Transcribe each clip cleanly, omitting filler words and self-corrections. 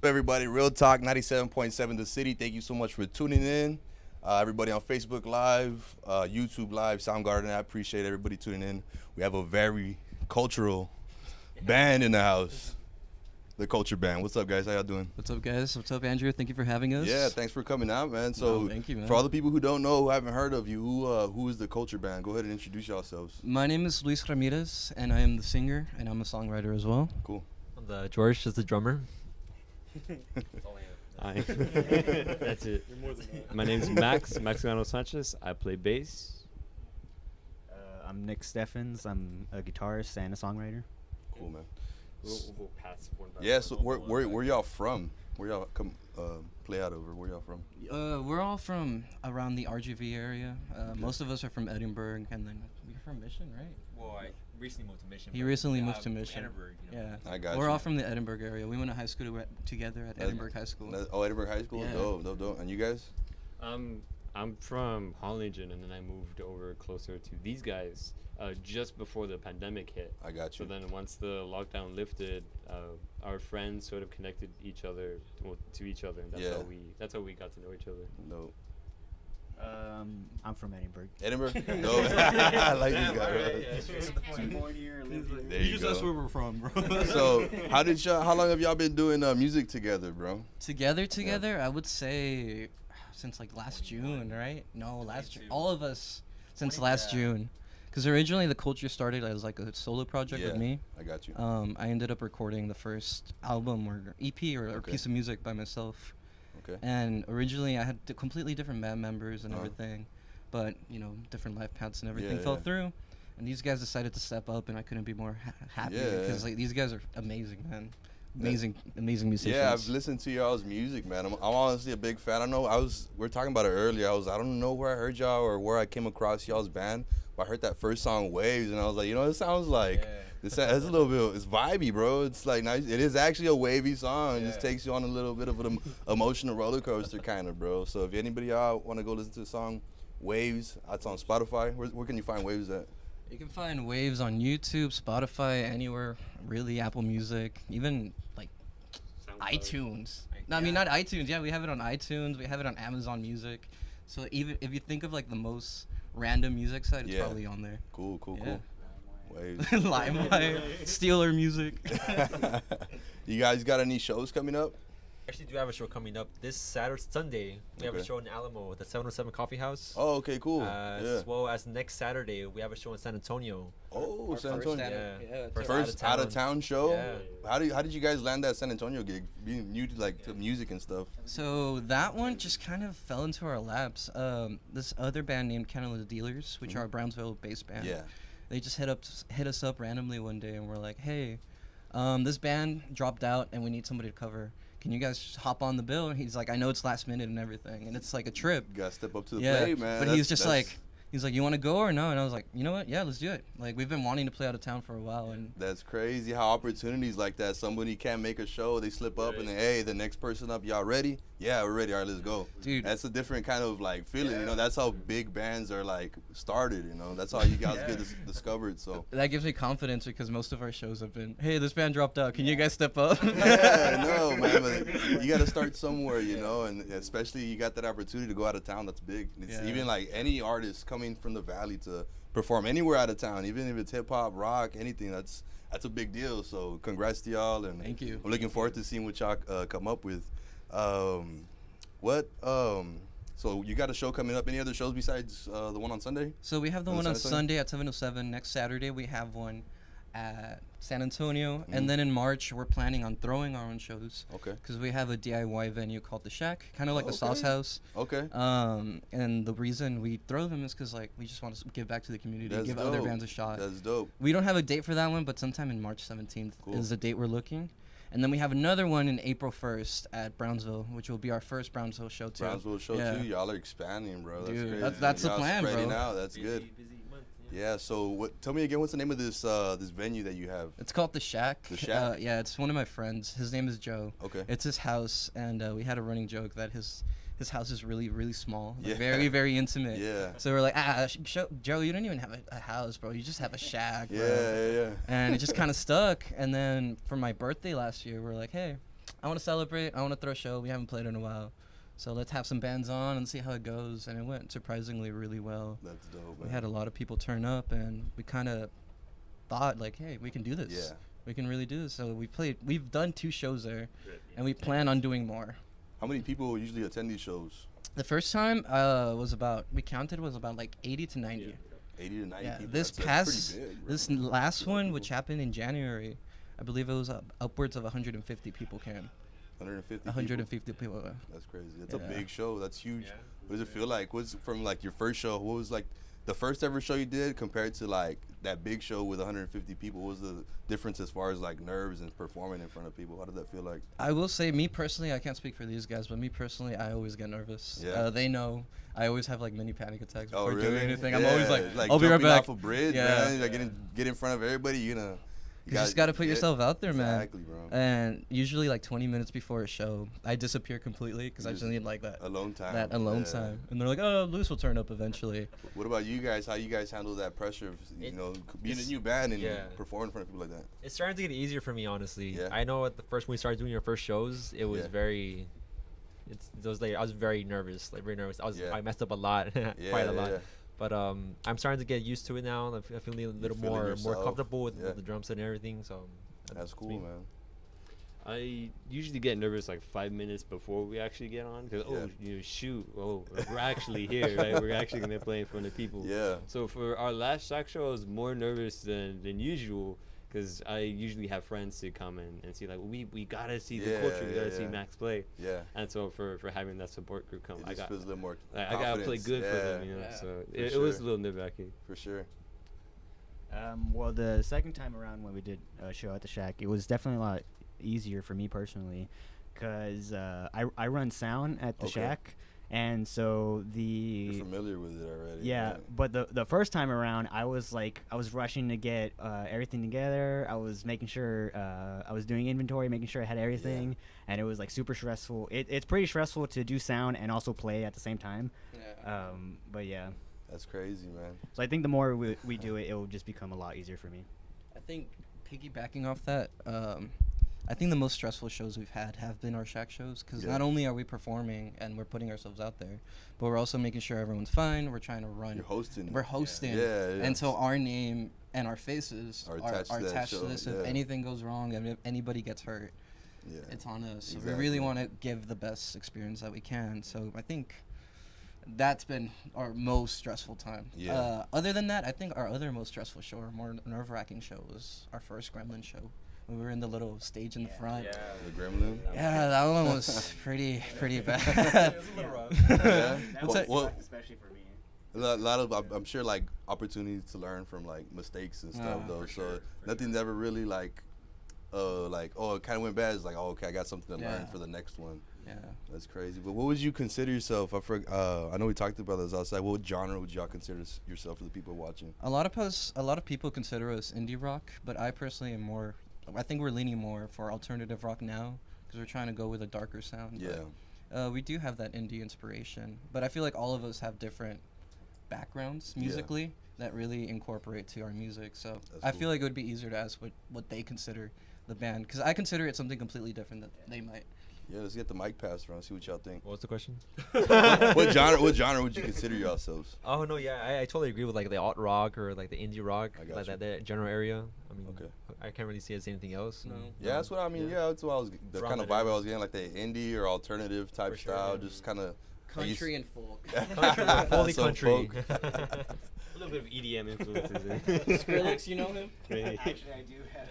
Everybody, Real Talk 97.7 The City. Thank you so much for tuning in. Everybody on Facebook Live, YouTube Live, Soundgarden. I appreciate everybody tuning in. We have a very cultural band in the house. The Culture Band. What's up, guys? How y'all doing? What's up, guys? What's up, Andrew? Thank you for having us. Yeah, thanks for coming out, man. So, thank you, man. For all the people who don't know, who haven't heard of you, who is the Culture Band? Go ahead and introduce yourselves. My name is Luis Ramirez, and I am the singer, and I'm a songwriter as well. Cool. I'm the George, is the drummer. Hi. That's it. My name's Maximiliano Sanchez. I play bass. I'm Nick Steffens. I'm a guitarist and a songwriter. Cool, man. We'll go past one by Yeah, one. so where y'all from? Where y'all come play out over? Where y'all from? We're all from around the RGV area. Most of us are from Edinburgh, and then we're from Mission, right? Well, I recently moved to Mission. He recently moved to Mission. Edinburgh, Yeah. I got We're you. all from the Edinburgh area. We went to high school together at Edinburgh High School. Oh, Edinburgh High School? Yeah. Dope. And you guys? I'm from Harlingen, and then I moved over closer to these guys just before the pandemic hit. I got you. So then once the lockdown lifted, our friends sort of connected each other to each other, and that's how we got to know each other. No. I'm from Edinburgh. Edinburgh? No. I like you guys. Born here, live here. There you go. That's where we're from, bro. So, how long have y'all been doing music together, bro? Together, I would say since like last June, right? No, last June. All of us since last June. Because originally the Culture started as like a solo project with me. I got you. I ended up recording the first album or EP or piece of music by myself. Okay. And originally I had completely different band members and Uh-huh. everything, but different life paths and everything fell through. And these guys decided to step up, and I couldn't be more happy because like these guys are amazing, man. Amazing musicians. Yeah, I've listened to y'all's music, man. I'm honestly a big fan. I know we were talking about it earlier. I don't know where I heard y'all or where I came across y'all's band, but I heard that first song, Waves, and I was like, it sounds like it's a little bit. It's vibey, bro. It's like nice. It is actually a wavy song. It just takes you on a little bit of an emotional roller coaster, kind of, bro. So if anybody y'all want to go listen to the song Waves, that's on Spotify. Where can you find Waves at? You can find Waves on YouTube, Spotify, anywhere, really, Apple Music, even like iTunes. No, I mean not iTunes. Yeah, we have it on iTunes. We have it on Amazon Music. So even if you think of like the most random music site, it's probably on there. Cool. Yeah. Waves. Limelight, Steeler Music. You guys got any shows coming up? Actually, do have a show coming up this Sunday. We have a show in Alamo at the 707 Coffee House. Oh, okay, cool. As well as next Saturday, we have a show in San Antonio. Oh, San Antonio. First Out of town show. Yeah. How did you guys land that San Antonio gig? Being new to to music and stuff. So that one just kind of fell into our laps. This other band named Canada Dealers, which are a Brownsville-based band. Yeah. They just hit us up randomly one day, and we're like, hey, this band dropped out, and we need somebody to cover. Can you guys just hop on the bill? And he's like, I know it's last minute and everything, and it's like a trip. You gotta step up to the plate, man. But he's just like, you want to go or no? And I was like, you know what? Yeah, let's do it. Like, we've been wanting to play out of town for a while. And that's crazy how opportunities like that. Somebody can't make a show, they slip up, and then, hey, the next person up, y'all ready? Yeah, we're ready. All right, let's go. Dude. That's a different kind of like feeling, That's how big bands are like started, That's how you guys get discovered. So that gives me confidence because most of our shows have been, hey, this band dropped out. Can you guys step up? Yeah, no, man, but you got to start somewhere, and especially you got that opportunity to go out of town. That's big. It's even like any artist coming from the Valley to perform anywhere out of town, even if it's hip hop, rock, anything. That's a big deal. So congrats to y'all, and thank you. I'm looking forward to seeing what y'all come up with. So you got a show coming up. Any other shows besides the one on Sunday? So we have the one on Sunday at 707. Next Saturday we have one at San Antonio, and then in March we're planning on throwing our own shows. Okay. Because we have a DIY venue called the Shack, kind of like a sauce house. Okay. And the reason we throw them is because like we just want to give back to the community, give other bands a shot. That's dope. We don't have a date for that one, but sometime in March 17th is the date we're looking. And then we have another one in April 1st at Brownsville, which will be our first Brownsville show too. Brownsville show too. Y'all are expanding, bro. That's Dude, crazy. that's the plan, bro. Out. That's good. Yeah. So tell me again, what's the name of this this venue that you have? It's called the Shack. The Shack. Yeah, it's one of my friends. His name is Joe. Okay. It's his house, and we had a running joke that his house is really, really small, like Yeah. very, very intimate. Yeah. So we're like, Joe, you don't even have a house, bro. You just have a shack, bro. Yeah. And it just kind of stuck. And then for my birthday last year, we're like, hey, I want to celebrate. I want to throw a show. We haven't played in a while. So let's have some bands on and see how it goes. And it went surprisingly really well. That's dope, man. We had a lot of people turn up, and we kind of thought, like, hey, we can do this. Yeah. We can really do this. So we've done 2 shows there, and we plan on doing more. How many people usually attend these shows? The first time was about like 80 to 90. Yeah. 80 to 90 Yeah, people. this That's pretty big, bro. this last one, which happened in January, I believe it was upwards of 150 people came. 150 150 people. That's crazy. That's Yeah. a big show. That's huge. Yeah. What does it feel like? What's from like your first show? What was like the first ever show you did compared to like that big show with 150 people? What was the difference as far as like nerves and performing in front of people? How did that feel like? I will say, me personally, I can't speak for these guys, but me personally, I always get nervous. Yeah. They know. I always have like mini panic attacks Oh, before really? doing anything. Yeah, I'm always like I'll be right jumping back. off a bridge, Yeah. man. Like get in front of everybody. You You just got to put yourself out there, man. Exactly, bro. And usually like 20 minutes before a show, I disappear completely because I just need like that alone time. that alone Yeah. time. And they're like, oh, Luis will turn up eventually. What about you guys? How you guys handle that pressure of, being a new band and Yeah. performing in front of people like that? It's starting to get easier for me, honestly. Yeah. I know at the first when we started doing our first shows, it was Yeah. very. I was very nervous, like very nervous. Yeah. I messed up a lot, quite Yeah, a lot. yeah. But I'm starting to get used to it now. I'm feeling a little feeling more yourself. comfortable with, Yeah. with the drum set and everything. So That's cool, man. I usually get nervous like 5 minutes before we actually get on because we're actually here, right? We're actually gonna play in front of people. Yeah. So for our last Shack show, I was more nervous than usual because I usually have friends to come and see like we gotta see the culture, we gotta see Max play. Yeah. And so for having that support group come, It just feels a little more I gotta play confidence. good for Yeah. them, you know. Yeah. So For it was a sure. little nerve-wracking. For sure. Well, the second time around when we did a show at the Shack, it was definitely a lot easier for me personally, because I run sound at the Okay. Shack, and so You're familiar with it already. yeah. But the first time around, I was rushing to get everything together. I was making sure I was doing inventory, making sure I had everything, and it was like super stressful. It's pretty stressful to do sound and also play at the same time. Yeah. But yeah. That's crazy, man. So I think the more we do it, it will just become a lot easier for me. I think piggybacking off that, I think the most stressful shows we've had have been our Shack shows, because not only are we performing and we're putting ourselves out there, but we're also making sure everyone's fine. We're trying to run. You're hosting. We're hosting. Yeah. And so our name and our faces Are are attached to that attached to show, this. yeah. If anything goes wrong and if anybody gets hurt, Yeah. it's on us. So we Exactly. really want to give the best experience that we can. So I think that's been our most stressful time. Yeah. Other than that, I think our other most stressful show, or more nerve-wracking show, was our first Gremlin show. We were in the little stage in the front. The Gremlin. Yeah, that one was pretty bad. It was a little rough. Yeah. What's that? Well, Especially for me. a lot of I'm sure like opportunities to learn from like mistakes and stuff though. So nothing's ever really like oh it kind of went bad. It's like, oh, okay, I got something to learn Yeah. for the next one. Yeah. That's crazy. But what would you consider yourself? I know we talked about this outside. What genre would y'all consider yourself for the people watching? A lot of people consider us indie rock, but I personally am more. I think we're leaning more for alternative rock now because we're trying to go with a darker sound. Yeah. But, we do have that indie inspiration, but I feel like all of us have different backgrounds musically that really incorporate to our music. So That's I cool. feel like it would be easier to ask what they consider the band, because I consider it something completely different that they might. Yeah, let's get the mic passed around. See what y'all think. What was the question? What genre would you consider yourselves? Oh no, yeah, I totally agree with like the alt rock or like the indie rock, I got like you. that general area. I mean, Okay. I can't really see it as anything else. No. Yeah, that's what I mean. Yeah, that's what I was. The Around kind of that vibe area. I was getting, like the indie or alternative type For sure, style, yeah. just kind of Country and folk. Fully Some country. folk. A little bit of EDM influences. Skrillex, you know him? Actually, I do have.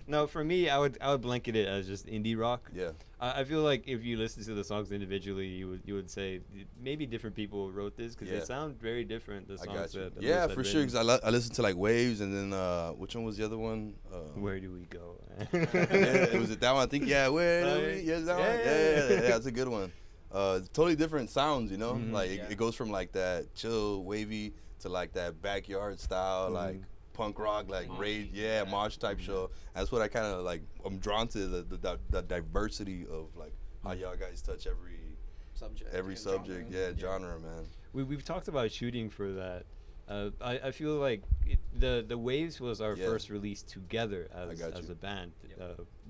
No, for me, I would blanket it as just indie rock. Yeah. I feel like if you listen to the songs individually, you would say maybe different people wrote this because Yeah. they sound very different. The I songs got you. that Yeah, Lewis had for sure. written. Because I listened to like Waves, and then which one was the other one? Where do we go? Yeah, was it that one? I think where Oh, do yeah. we? Yeah, that one. Yeah, Yeah, that's a good one. Totally different sounds, you know. Mhm. Like Yeah. it goes from like that chill, wavy to like that backyard style, like punk rock, like rage, mosh type show. That's what I kind of like. I'm drawn to the diversity of like how y'all guys touch every Subject. subject, genre. genre, man. We've talked about shooting for that, I feel like the Waves was our first release together as a band.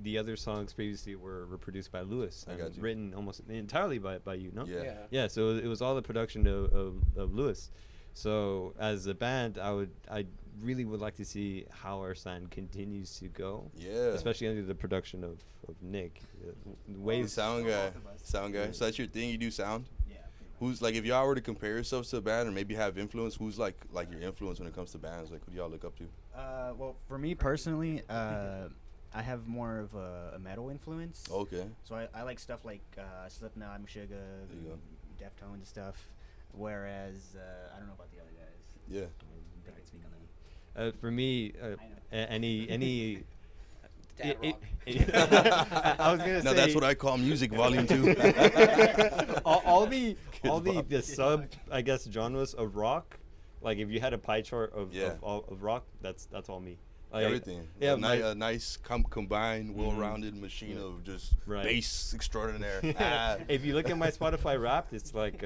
The other songs previously were produced by Lewis and written almost entirely by you, no? Yeah. So it was all the production of Lewis. So as a band, I really would like to see how our sound continues to go. Yeah. Especially under the production of Nick. Waves. Sound guy. So that's your thing. You do sound. Who's like, if y'all were to compare yourselves to a band or maybe have influence, who's like your influence when it comes to bands? Like, who do y'all look up to? Well, for me personally, I have more of a metal influence. Okay. So I like stuff like Slipknot, Meshuggah, Deftones and stuff. Whereas I don't know about the other guys. Yeah. I could speak on that. For me, any. I was gonna say. Now that's what I call music, Volume 2. all the sub, I guess, genres of rock. Like if you had a pie chart of rock, that's all me. Like, everything. Yeah, a nice combined, well-rounded machine of just bass extraordinaire. If you look at my Spotify Wrapped, it's like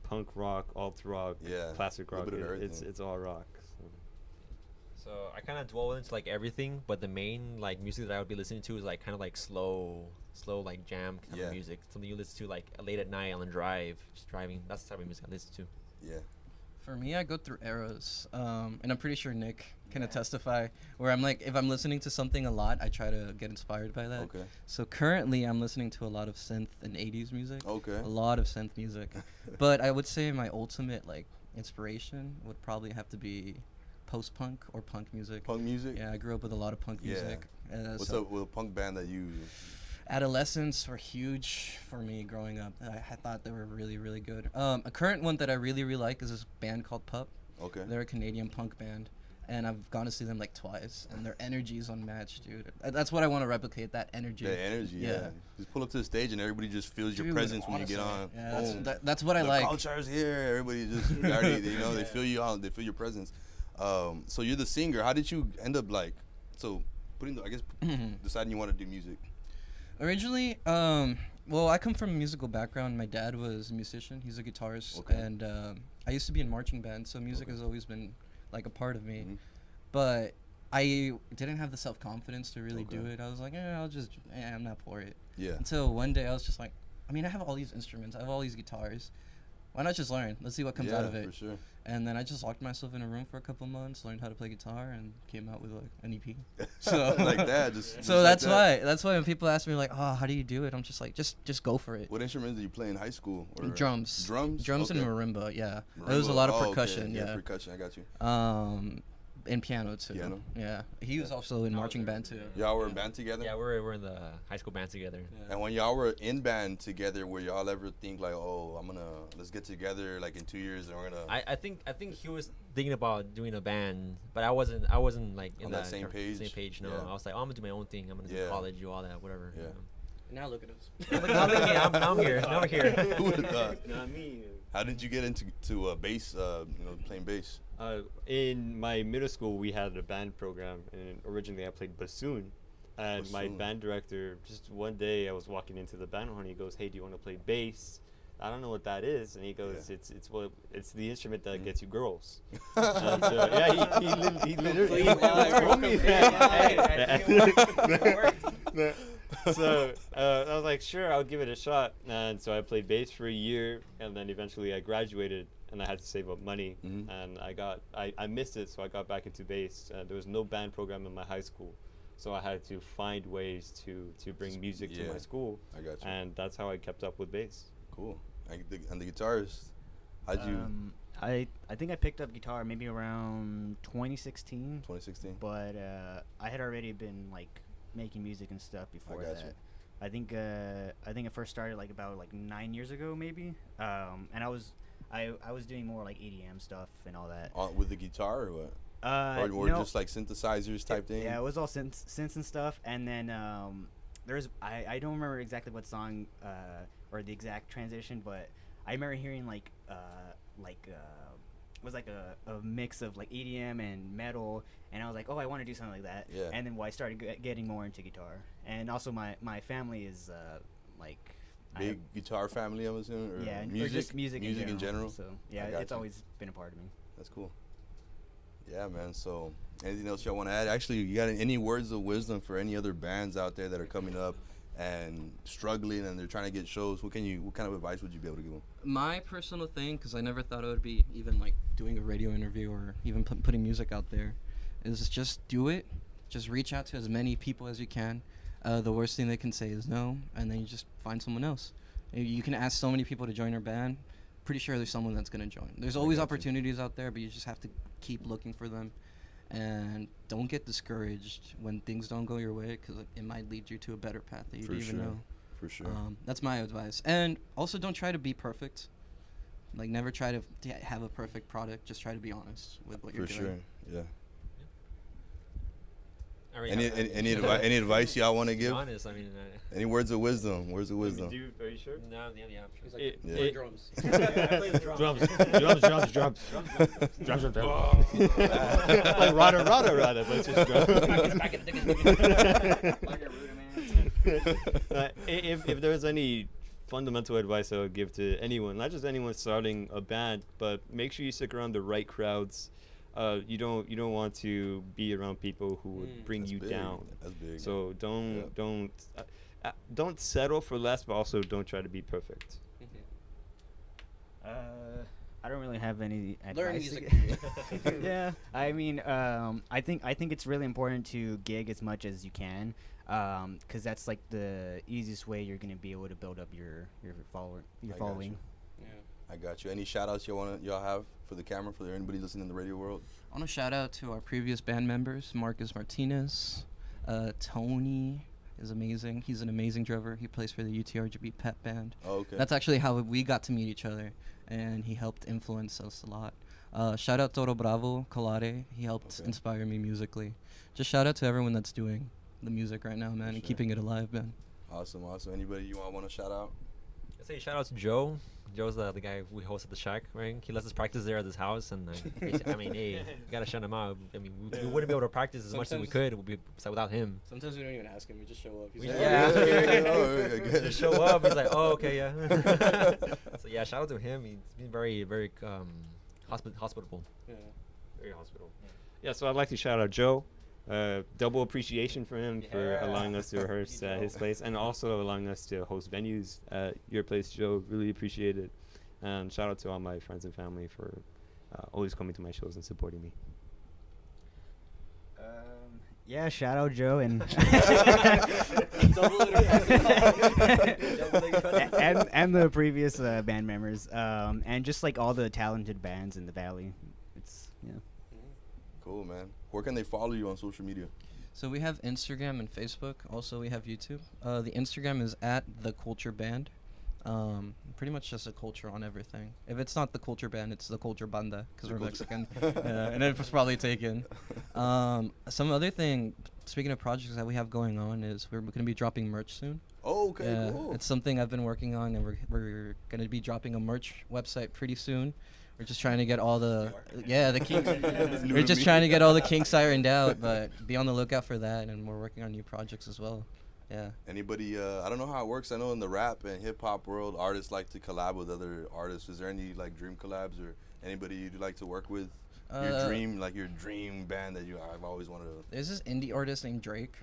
punk rock, alt rock, classic rock. It's all rock. So I kind of dwell into like everything, but the main like music that I would be listening to is like kind of like slow like jam kind of music. Something you listen to like late at night on the drive, just driving. That's the type of music I listen to. Yeah. For me, I go through eras, and I'm pretty sure Nick can testify. Where I'm like, if I'm listening to something a lot, I try to get inspired by that. Okay. So currently, I'm listening to a lot of synth and 80s music. Okay. A lot of synth music, but I would say my ultimate like inspiration would probably have to be post-punk or punk music. Punk music? Yeah, I grew up with a lot of punk music. What's up with a punk band that you... Adolescents were huge for me growing up. I thought they were really, really good. A current one that I really, really like is this band called Pup. Okay. They're a Canadian punk band, and I've gone to see them like twice, and their energy is unmatched, dude. That's what I want to replicate, that energy. The energy, yeah. Just pull up to the stage, and everybody just feels your presence when you get on. Yeah, that's what I like. The culture's here. Everybody just, already, they feel you on. They feel your presence. So you're the singer. How did you end up deciding you want to do music? Originally, well, I come from a musical background. My dad was a musician. He's a guitarist, and I used to be in marching band, so music has always been like a part of me. Mm-hmm. But I didn't have the self-confidence to really do it. I was like, I'm not for it. Yeah. Until one day I was just like, I have all these instruments. I have all these guitars. Why not just learn? Let's see what comes out of it. For sure. And then I just locked myself in a room for a couple months, learned how to play guitar, and came out with like an EP. So like that, so that's why when people ask me like, oh, how do you do it? I'm just like, just go for it. What instruments did you play in high school? Or drums. Drums and marimba. Yeah. There was a lot of percussion. Okay. Yeah, percussion. I got you. And piano too. Piano? Yeah. He was also in marching band too. Y'all were in band together? Yeah, we're in the high school band together. Yeah. And when y'all were in band together, were y'all ever think like, oh, let's get together like in 2 years and we're gonna... I think he was thinking about doing a band, but I wasn't like in that same page. No, I was like, I'm gonna do my own thing. I'm gonna do college, do all that, whatever. Yeah. Now look at us. I'm here. Now we're here. Who would have thought? Not me. How did you get into bass? Playing bass. In my middle school, we had a band program, and originally I played bassoon. And my band director, just one day, I was walking into the band hall, and he goes, "Hey, do you want to play bass?" I don't know what that is, and he goes, "It's the instrument that gets you girls." And so, he literally told me that. So I was like, sure, I'll give it a shot. And so I played bass for a year, and then eventually I graduated, and I had to save up money. Mm-hmm. And I missed it, so I got back into bass. There was no band program in my high school, so I had to find ways to bring music to my school. I got you. And that's how I kept up with bass. Cool. And the guitarist, how'd you... I think I picked up guitar maybe around 2016. 2016. But I had already been like making music and stuff before that. You. I think I first started like about 9 years ago maybe. And I was doing more like EDM stuff and all that. With the guitar or what? Or no, just like synthesizers type thing? Yeah, it was all synths and stuff. And then I don't remember exactly what song or the exact transition, but I remember hearing it was like a mix of like EDM and metal, and I was like, oh, I want to do something like that. Yeah. And then I started getting more into guitar, and also my family is big guitar family, I'm assuming. Or yeah, music, or just music in general. So yeah, it's always been a part of me. That's cool. Yeah, man. So, anything else y'all want to add? Actually, you got any words of wisdom for any other bands out there that are coming up and struggling and they're trying to get shows? What kind of advice would you be able to give them? My personal thing, because I never thought I would be even like doing a radio interview or even putting music out there, is just do it. Just reach out to as many people as you can. The worst thing they can say is no, and then you just find someone else. You can ask so many people to join our band. Pretty sure there's someone that's going to join. There's always opportunities out there, but you just have to keep looking for them. And don't get discouraged when things don't go your way, because it might lead you to a better path that you didn't even know. For sure. That's my advice. And also don't try to be perfect. Like, never try to have a perfect product. Just try to be honest with what you're doing. For sure, yeah. Any advice y'all want to give? Honest, I mean, any words of wisdom? Words of wisdom. Are you sure? No, yeah. He's like, yeah. drums. I play the drums. Drums. Like rada. Let's just drum. If there's any fundamental advice I would give to anyone, not just anyone starting a band, but make sure you stick around the right crowds. You don't want to be around people who would bring you down. That's big. So don't settle for less, but also don't try to be perfect. I don't really have any advice. Learn music. Yeah, I mean, I think it's really important to gig as much as you can, because that's like the easiest way you're gonna be able to build up your following. I got you. Any shout outs y'all have for the camera, for anybody listening in the radio world? I want to shout out to our previous band members, Marcus Martinez. Tony is amazing. He's an amazing drummer. He plays for the UTRGB pep band. Oh, okay. That's actually how we got to meet each other, and he helped influence us a lot. Shout out Toro Bravo, Kalare. He helped inspire me musically. Just shout out to everyone that's doing the music right now, man, and keeping it alive, man. Awesome. Anybody you want to shout out? I say shout out to Joe. Joe's the guy we host at the Shack, right? He lets us practice there at his house, and I mean, hey, you gotta shout him out. I mean, we wouldn't be able to practice as much as we could without him. Sometimes we don't even ask him; we just show up. He's Just show up. He's like, oh, okay, yeah. So yeah, shout out to him. He's been very, very hospitable. Yeah, very hospitable. Yeah, so I'd like to shout out Joe. Double appreciation for him for allowing us to rehearse at his place, and also allowing us to host venues at your place, Joe. Really appreciate it. And shout out to all my friends and family for always coming to my shows and supporting me. Yeah, shout out Joe and and the previous band members, and just like all the talented bands in the Valley. It's Cool, man. Where can they follow you on social media? So we have Instagram and Facebook. Also, we have YouTube. The Instagram is @thecultureband. Pretty much just a culture on everything. If it's not the culture band, it's the culture banda, because we're Mexican. And it was probably taken. Some other thing, speaking of projects that we have going on, is we're going to be dropping merch soon. Oh, okay, cool. It's something I've been working on, and we're going to be dropping a merch website pretty soon. We're just trying to get all the kinks. We're just trying to get all the kinks ironed out, but be on the lookout for that, and we're working on new projects as well. Yeah. Anybody? I don't know how it works. I know in the rap and hip hop world, artists like to collab with other artists. Is there any like dream collabs or anybody you'd like to work with? Your dream band that I've always wanted to. There's this indie artist named Drake.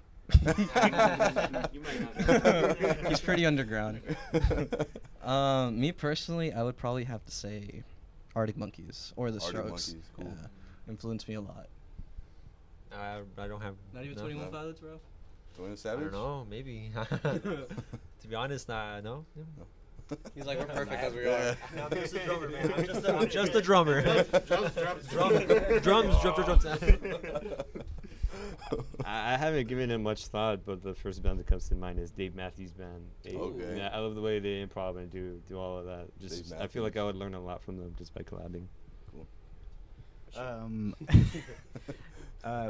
You might not. He's pretty underground. Me personally, I would probably have to say Arctic Monkeys or the Strokes. Cool. Yeah, influenced me a lot. I don't have. Not even 21 Pilots, bro. 21 Savage? I don't know, maybe. To be honest, no. He's like, we're perfect as we are. I'm just a drummer, man. I'm just a drummer. Drums. I haven't given it much thought, but the first band that comes to mind is Dave Matthews Band. Okay. Yeah, I love the way they improv and do all of that. Just I feel like I would learn a lot from them just by collabing. Cool.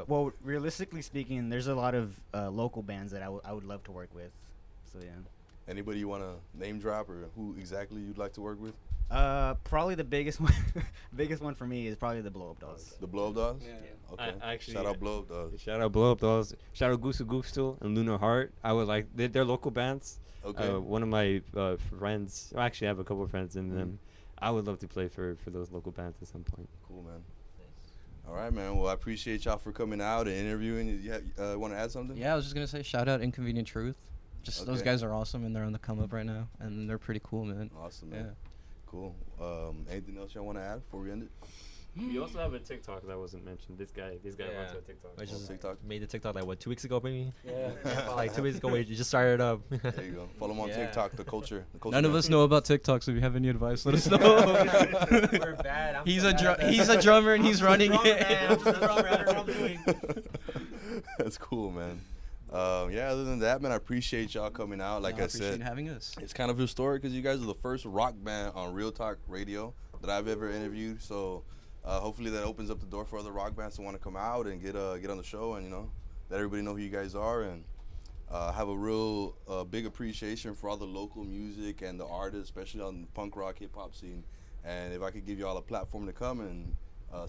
Well, realistically speaking, there's a lot of local bands that I would love to work with. So yeah. Anybody you want to name drop, or who exactly you'd like to work with? Probably the biggest one for me is probably the Blow Up Dolls. The Blow Up Dolls? Yeah. Okay. Actually, shout out Blow Up Dolls. Shout out Blow Up Dolls. Shout out Goose Stool and Lunar Heart. I would like they're local bands. Okay. One of my friends, well, actually I have a couple of friends in them. I would love to play for those local bands at some point. Cool, man. All right, man. Well, I appreciate y'all for coming out and interviewing. You want to add something? Yeah, I was just gonna say shout out Inconvenient Truth. Just those guys are awesome and they're on the come up right now and they're pretty cool, man. Awesome, man. Yeah. Cool. Anything else y'all want to add before we end it? We also have a TikTok that wasn't mentioned. This guy runs a TikTok. I just made the TikTok like 2 weeks ago, maybe. Yeah. Like 2 weeks ago, we just started up. There you go. Follow him on TikTok. The culture. None of us know about TikTok, so if you have any advice, let us know. We're bad. He's a drummer and he's running it. I'm just a drummer. I don't know what I'm doing. That's cool, man. Yeah, other than that, man, I appreciate y'all coming out. Like I said, having us. It's kind of historic because you guys are the first rock band on Real Talk Radio that I've ever interviewed. So hopefully that opens up the door for other rock bands to want to come out and get on the show and, let everybody know who you guys are and have a real big appreciation for all the local music and the artists, especially on the punk rock hip hop scene. And if I could give you all a platform to come and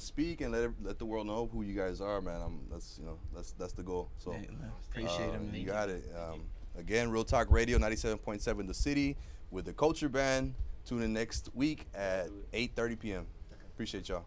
speak and let the world know who you guys are, man. That's the goal. So appreciate it, man. You got it. Again, Real Talk Radio, 97.7 The City with the Culture Band. Tune in next week at 8:30 p.m. Appreciate y'all.